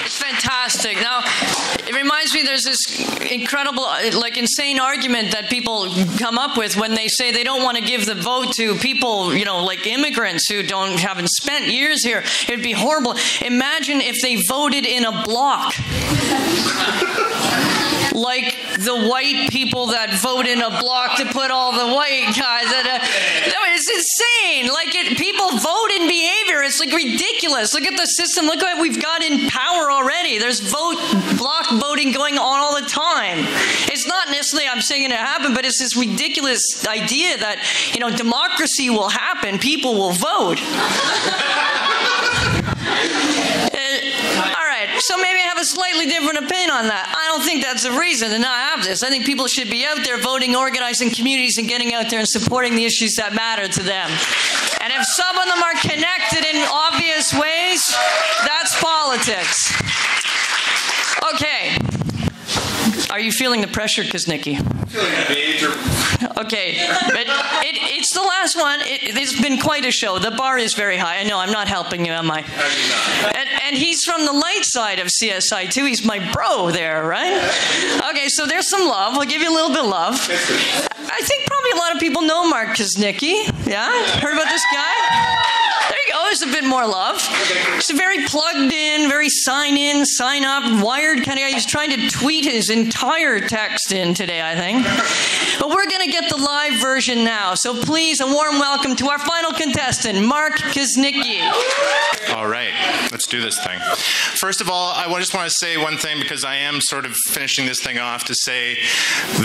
It's fantastic. Now, it reminds me there's this incredible, like insane argument that people come up with when they say they don't want to give the vote to people, you know, like immigrants who haven't spent years here. It'd be horrible. Imagine if they voted in a block. Like the white people that vote in a block to put all the white guys in it's insane. Like people vote in behavior. It's like ridiculous. Look at the system. Look what we've got in power already. There's block voting going on all the time. It's not necessarily I'm saying it happened, but it's this ridiculous idea that, you know, democracy will happen. People will vote. All right, so maybe I have a slightly different opinion on that. I don't think that's the reason to not have this. I think people should be out there voting, organizing communities, and getting out there and supporting the issues that matter to them. And if some of them are connected in obvious ways, that's politics. Okay. Are you feeling the pressure, Kuznicki? Okay, but it's the last one. It's been quite a show. The bar is very high. I know, I'm not helping you, am I? And he's from the light side of CSI, too. He's my bro there, right? Okay, so there's some love. I'll give you a little bit of love. I think probably a lot of people know Mark Kuznicki. Yeah? Heard about this guy? There you go. There's a bit more love. He's a very plugged in, very sign in, sign up, wired kind of guy. He's trying to tweet his entire text in today, I think. But we're going to get the live version now. So please, a warm welcome to our final contestant, Mark Kuznicki. All right. Let's do this thing. First of all, I just want to say one thing because I am sort of finishing this thing off to say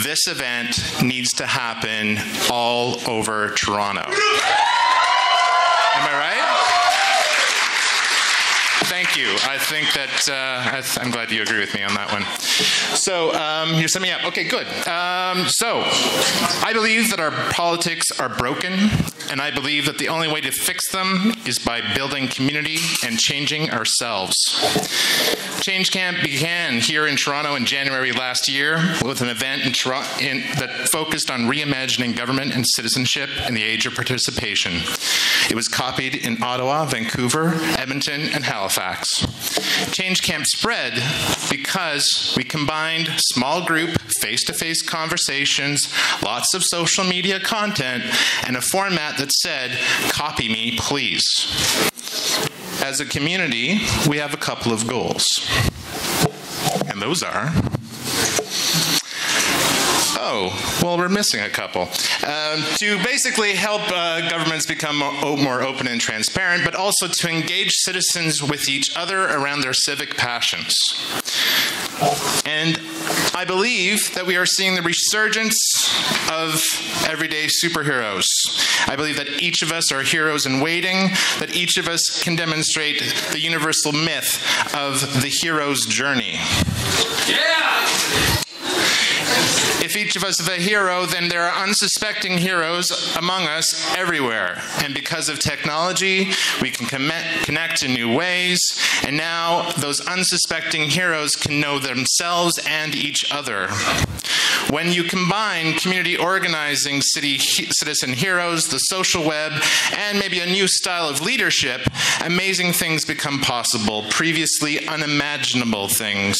this event needs to happen all over Toronto. Am I right? Thank you. I think that I'm glad you agree with me on that one. So you set me up. Okay, good. So I believe that our politics are broken, and I believe that the only way to fix them is by building community and changing ourselves. Change Camp began here in Toronto in January last year with an event that focused on reimagining government and citizenship in the age of participation. It was copied in Ottawa, Vancouver, Edmonton, and Halifax. Change Camp spread because we combined small group, face-to-face conversations, lots of social media content, and a format that said, "Copy me, please." As a community, we have a couple of goals. And those are... Oh, well, we're missing a couple. To basically help governments become more open and transparent, but also to engage citizens with each other around their civic passions. And I believe that we are seeing the resurgence of everyday superheroes. I believe that each of us are heroes in waiting, that each of us can demonstrate the universal myth of the hero's journey. Yeah! If each of us is a hero, then there are unsuspecting heroes among us everywhere. And because of technology, we can connect in new ways, and now those unsuspecting heroes can know themselves and each other. When you combine community organizing, citizen heroes, the social web, and maybe a new style of leadership, amazing things become possible, previously unimaginable things.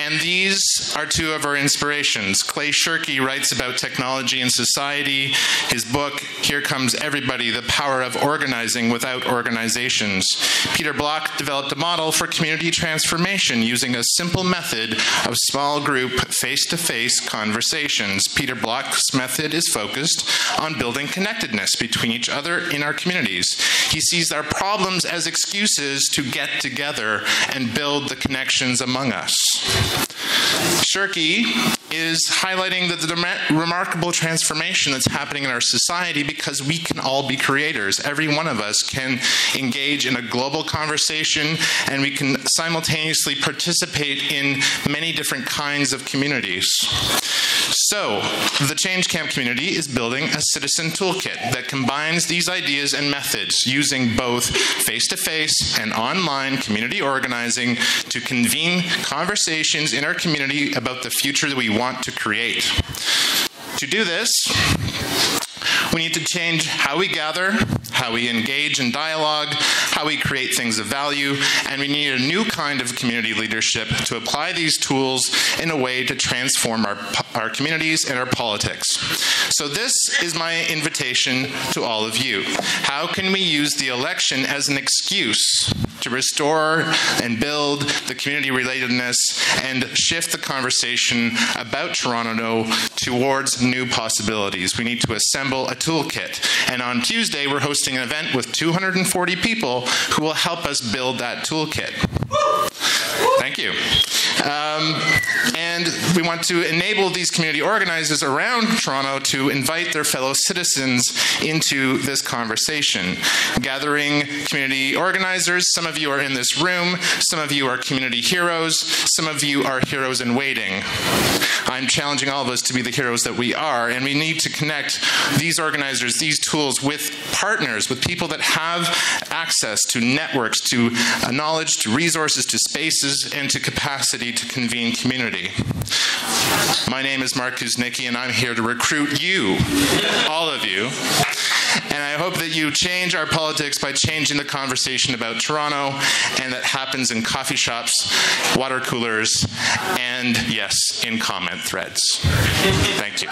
And these are two of our inspirations. Clay Shirky writes about technology and society. His book, Here Comes Everybody, The Power of Organizing Without Organizations. Peter Block developed a model for community transformation using a simple method of small group, face-to-face conversations. Peter Block's method is focused on building connectedness between each other in our communities. He sees our problems as excuses to get together and build the connections among us. Shirky is highlighting the remarkable transformation that's happening in our society because we can all be creators. Every one of us can engage in a global conversation, and we can simultaneously participate in many different kinds of communities. So, the Change Camp community is building a citizen toolkit that combines these ideas and methods using both face-to-face and online community organizing to convene conversations in our community about the future that we want to create. To do this, we need to change how we gather, how we engage in dialogue, how we create things of value, and we need a new kind of community leadership to apply these tools in a way to transform our communities and our politics. So this is my invitation to all of you. How can we use the election as an excuse to restore and build the community relatedness and shift the conversation about Toronto towards new possibilities? We need to assemble a toolkit. And on Tuesday, we're hosting an event with 240 people who will help us build that toolkit. Thank you. And we want to enable these community organizers around Toronto to invite their fellow citizens into this conversation. Gathering community organizers, some of you are in this room, some of you are community heroes, some of you are heroes in waiting. I'm challenging all of us to be the heroes that we are, and we need to connect these organizers, these tools, with partners, with people that have access to networks, to knowledge, to resources, to spaces, and to capacity to convene community. My name is Mark Kuznicki, and I'm here to recruit you, all of you. And I hope that you change our politics by changing the conversation about Toronto, and that happens in coffee shops, water coolers, and yes, in comment threads. Thank you.